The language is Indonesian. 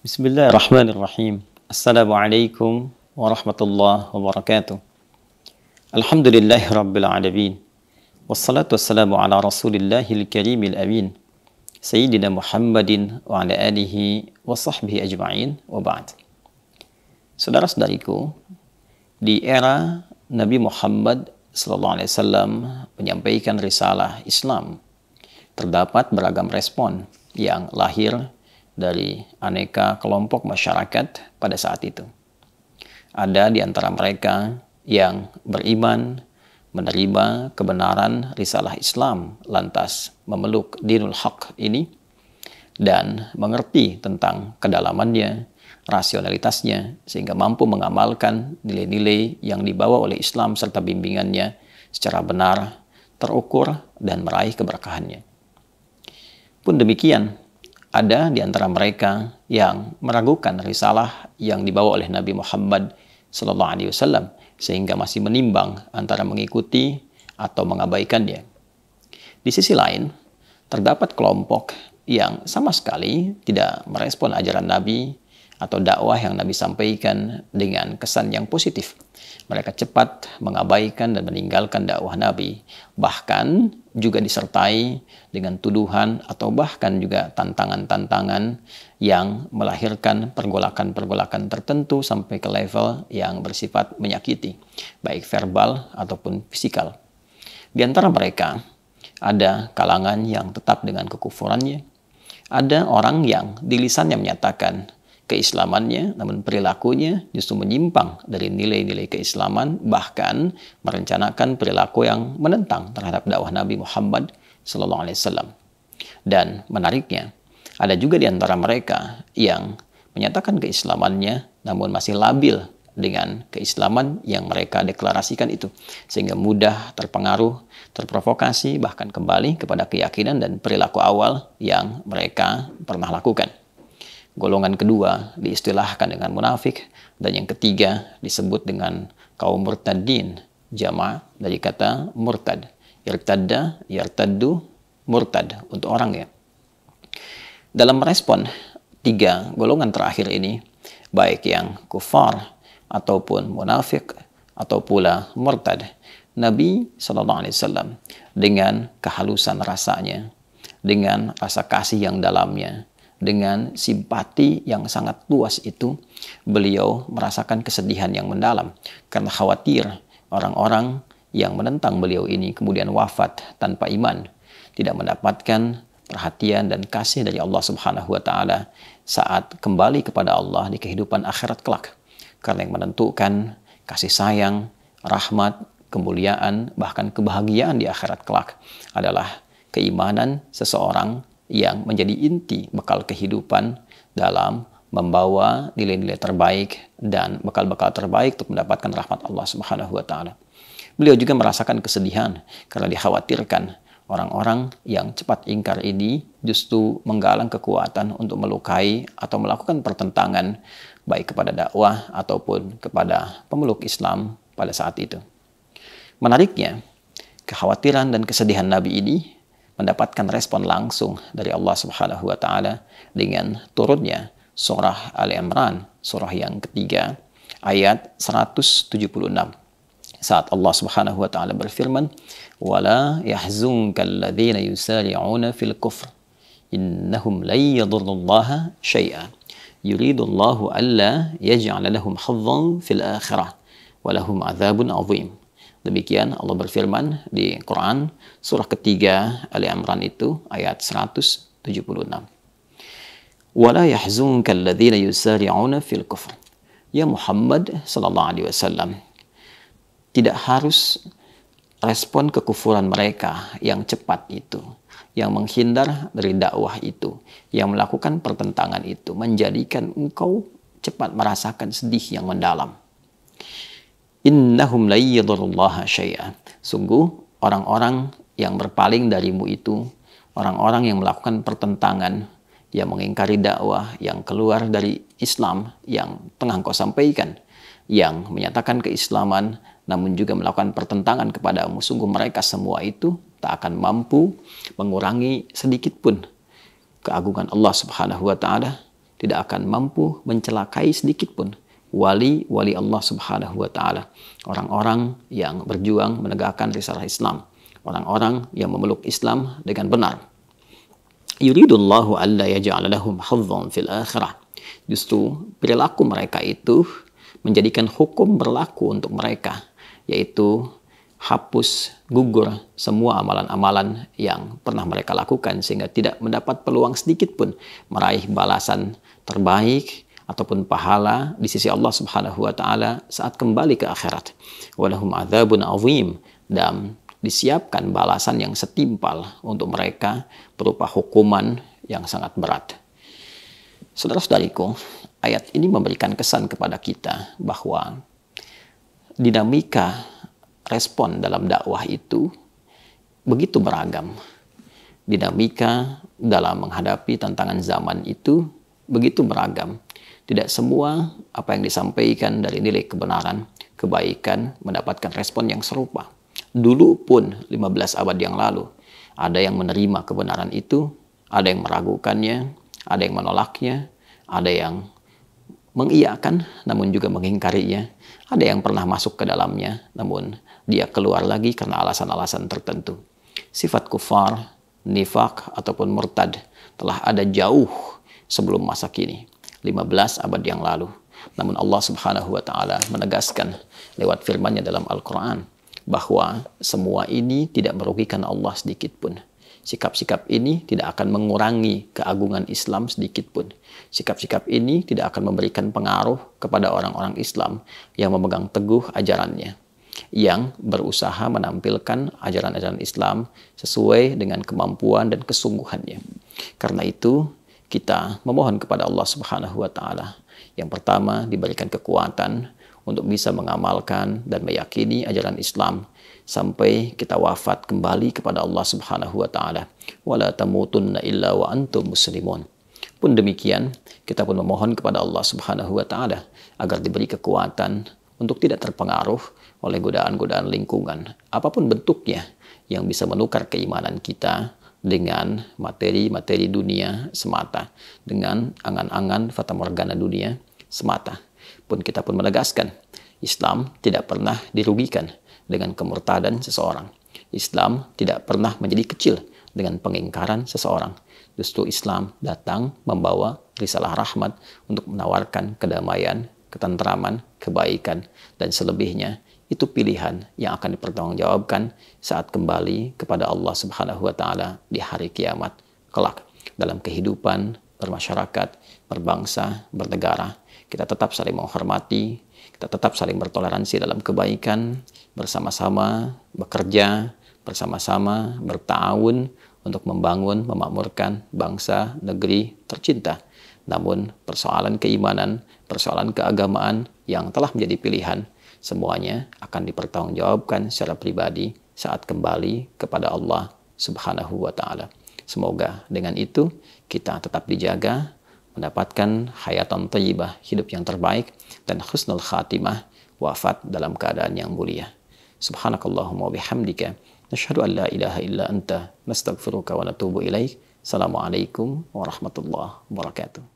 Bismillahirrahmanirrahim. Assalamualaikum warahmatullahi wabarakatuh. Alhamdulillahi rabbil alamin. Wassalatu wassalamu ala rasulillahil karimil amin. Sayyidina Muhammadin wa ala alihi wa sahbihi ajma'in wa ba'd. Saudara-saudariku, di era Nabi Muhammad SAW menyampaikan risalah Islam, terdapat beragam respon yang lahir dari aneka kelompok masyarakat pada saat itu. Ada di antara mereka yang beriman, menerima kebenaran risalah Islam, lantas memeluk dinul haq ini, dan mengerti tentang kedalamannya, rasionalitasnya, sehingga mampu mengamalkan nilai-nilai yang dibawa oleh Islam serta bimbingannya secara benar, terukur, dan meraih keberkahannya. Pun demikian, ada di antara mereka yang meragukan risalah yang dibawa oleh Nabi Muhammad SAW, sehingga masih menimbang antara mengikuti atau mengabaikannya. Di sisi lain, terdapat kelompok yang sama sekali tidak merespon ajaran Nabi atau dakwah yang Nabi sampaikan dengan kesan yang positif. Mereka cepat mengabaikan dan meninggalkan dakwah Nabi, bahkan juga disertai dengan tuduhan atau bahkan juga tantangan-tantangan yang melahirkan pergolakan-pergolakan tertentu sampai ke level yang bersifat menyakiti, baik verbal ataupun fisikal. Di antara mereka, ada kalangan yang tetap dengan kekufurannya, ada orang yang di lisannya menyatakan keislamannya, namun perilakunya justru menyimpang dari nilai-nilai keislaman, bahkan merencanakan perilaku yang menentang terhadap dakwah Nabi Muhammad SAW. Dan menariknya, ada juga di antara mereka yang menyatakan keislamannya, namun masih labil dengan keislaman yang mereka deklarasikan itu, sehingga mudah terpengaruh, terprovokasi, bahkan kembali kepada keyakinan dan perilaku awal yang mereka pernah lakukan. Golongan kedua diistilahkan dengan munafik, dan yang ketiga disebut dengan kaum murtadin, jama' dari kata murtad. Irtadda, yartaddu, murtad untuk orang ya. Dalam merespon tiga golongan terakhir ini, baik yang kufar ataupun munafik atau pula murtad, Nabi SAW dengan kehalusan rasanya, dengan rasa kasih yang dalamnya, dengan simpati yang sangat luas itu, beliau merasakan kesedihan yang mendalam karena khawatir orang-orang yang menentang beliau ini kemudian wafat tanpa iman, tidak mendapatkan perhatian dan kasih dari Allah Subhanahu wa Ta'ala saat kembali kepada Allah di kehidupan akhirat kelak. Karena yang menentukan kasih sayang, rahmat, kemuliaan, bahkan kebahagiaan di akhirat kelak adalah keimanan seseorang yang menjadi inti bekal kehidupan dalam membawa nilai-nilai terbaik dan bekal-bekal terbaik untuk mendapatkan rahmat Allah Subhanahu wa Ta'ala. Beliau juga merasakan kesedihan karena dikhawatirkan orang-orang yang cepat ingkar ini justru menggalang kekuatan untuk melukai atau melakukan pertentangan baik kepada dakwah ataupun kepada pemeluk Islam pada saat itu. Menariknya, kekhawatiran dan kesedihan Nabi ini mendapatkan respon langsung dari Allah Subhanahu wa Ta'ala dengan turunnya surah Ali Imran, surah yang ketiga, ayat 176. Saat Allah Subhanahu wa Ta'ala berfirman, "Wala yahzunkal ladzina yusari'una fil kufr, innahum lan yadurrullaha syai'a. Yuridullahu alla yaj'ala lahum hazzan fil akhirah, wa lahum 'adzabun 'adzim." Demikian Allah berfirman di Quran surah ketiga Ali Imran itu ayat 176. Wala yahzunkal ladzina yusari'una fil kufr. Ya Muhammad sallallahu alaihi wasallam, tidak harus respon kekufuran mereka yang cepat itu, yang menghindar dari dakwah itu, yang melakukan pertentangan itu, menjadikan engkau cepat merasakan sedih yang mendalam. Innahum la yadurrullaha syai'a. Sungguh orang-orang yang berpaling darimu itu, orang-orang yang melakukan pertentangan, yang mengingkari dakwah, yang keluar dari Islam yang tengah engkau sampaikan, yang menyatakan keislaman namun juga melakukan pertentangan kepadamu, sungguh mereka semua itu tak akan mampu mengurangi sedikit pun keagungan Allah Subhanahu wa Ta'ala, tidak akan mampu mencelakai sedikit pun wali-wali Allah Subhanahu wa taala, orang-orang yang berjuang menegakkan risalah Islam, orang-orang yang memeluk Islam dengan benar. Yuridullahu alla yaj'ala lahum hazzan fil akhirah. Justru perilaku mereka itu menjadikan hukum berlaku untuk mereka, yaitu hapus gugur semua amalan-amalan yang pernah mereka lakukan sehingga tidak mendapat peluang sedikit pun meraih balasan terbaik ataupun pahala di sisi Allah Subhanahu wa taala saat kembali ke akhirat. Walahum adzabun azim, dan disiapkan balasan yang setimpal untuk mereka berupa hukuman yang sangat berat. Saudara-saudariku, ayat ini memberikan kesan kepada kita bahwa dinamika respon dalam dakwah itu begitu beragam. Dinamika dalam menghadapi tantangan zaman itu begitu beragam. Tidak semua apa yang disampaikan dari nilai kebenaran, kebaikan mendapatkan respon yang serupa. Dulu pun 15 abad yang lalu, ada yang menerima kebenaran itu, ada yang meragukannya, ada yang menolaknya, ada yang mengiyakan namun juga mengingkarinya, ada yang pernah masuk ke dalamnya namun dia keluar lagi karena alasan-alasan tertentu. Sifat kufar, nifak ataupun murtad telah ada jauh sebelum masa kini, 15 abad yang lalu. Namun Allah Subhanahu wa taala menegaskan lewat firman-Nya dalam Al-Qur'an bahwa semua ini tidak merugikan Allah sedikit pun. Sikap-sikap ini tidak akan mengurangi keagungan Islam sedikit pun. Sikap-sikap ini tidak akan memberikan pengaruh kepada orang-orang Islam yang memegang teguh ajarannya, yang berusaha menampilkan ajaran-ajaran Islam sesuai dengan kemampuan dan kesungguhannya. Karena itu, kita memohon kepada Allah Subhanahu wa taala, yang pertama diberikan kekuatan untuk bisa mengamalkan dan meyakini ajaran Islam sampai kita wafat kembali kepada Allah Subhanahu wa taala. Wala tamutunna illa wa antum muslimun. Pun demikian, kita pun memohon kepada Allah Subhanahu wa taala agar diberi kekuatan untuk tidak terpengaruh oleh godaan-godaan lingkungan apapun bentuknya yang bisa menukar keimanan kita dengan materi-materi dunia semata, dengan angan-angan fatamorgana dunia semata. Kita pun menegaskan, Islam tidak pernah dirugikan dengan kemurtadan seseorang. Islam tidak pernah menjadi kecil dengan pengingkaran seseorang. Justru Islam datang membawa risalah rahmat untuk menawarkan kedamaian, ketentraman, kebaikan, dan selebihnya itu pilihan yang akan dipertanggungjawabkan saat kembali kepada Allah Subhanahu wa taala di hari kiamat kelak. Dalam kehidupan bermasyarakat, berbangsa, bernegara, kita tetap saling menghormati, kita tetap saling bertoleransi dalam kebaikan, bersama-sama bekerja, bersama-sama bertahun untuk membangun, memakmurkan bangsa, negeri tercinta. Namun persoalan keimanan, persoalan keagamaan yang telah menjadi pilihan, semuanya akan dipertanggungjawabkan secara pribadi saat kembali kepada Allah Subhanahu wa taala. Semoga dengan itu kita tetap dijaga, mendapatkan hayatan thayyibah, hidup yang terbaik, dan husnul khatimah, wafat dalam keadaan yang mulia. Subhanakallahumma bihamdika, nashhadu an la ilaha illa anta, nastaghfiruka wa natubu ilaik. Assalamualaikum warahmatullahi wabarakatuh.